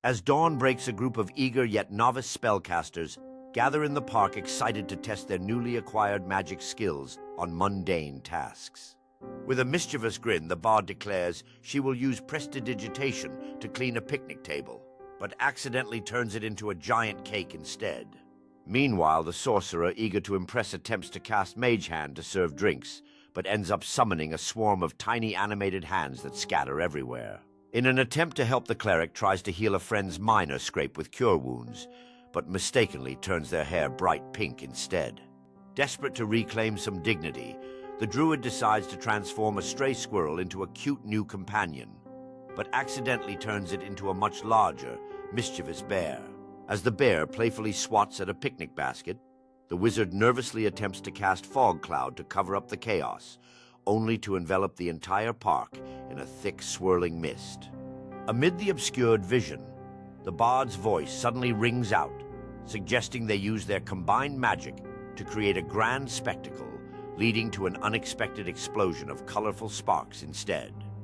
As dawn breaks, a group of eager yet novice spellcasters gather in the park, excited to test their newly acquired magic skills on mundane tasks. With a mischievous grin, the bard declares she will use prestidigitation to clean a picnic table, but accidentally turns it into a giant cake instead. Meanwhile, the sorcerer, eager to impress, attempts to cast Mage Hand to serve drinks, but ends up summoning a swarm of tiny animated hands that scatter everywhere. In an attempt to help, the cleric tries to heal a friend's minor scrape with cure wounds, but mistakenly turns their hair bright pink instead. Desperate to reclaim some dignity, the druid decides to transform a stray squirrel into a cute new companion, but accidentally turns it into a much larger, mischievous bear. As the bear playfully swats at a picnic basket, the wizard nervously attempts to cast Fog Cloud to cover up the chaos, only to envelop the entire park in a thick, swirling mist. Amid the obscured vision, the bard's voice suddenly rings out, suggesting they use their combined magic to create a grand spectacle, leading to an unexpected explosion of colorful sparks instead.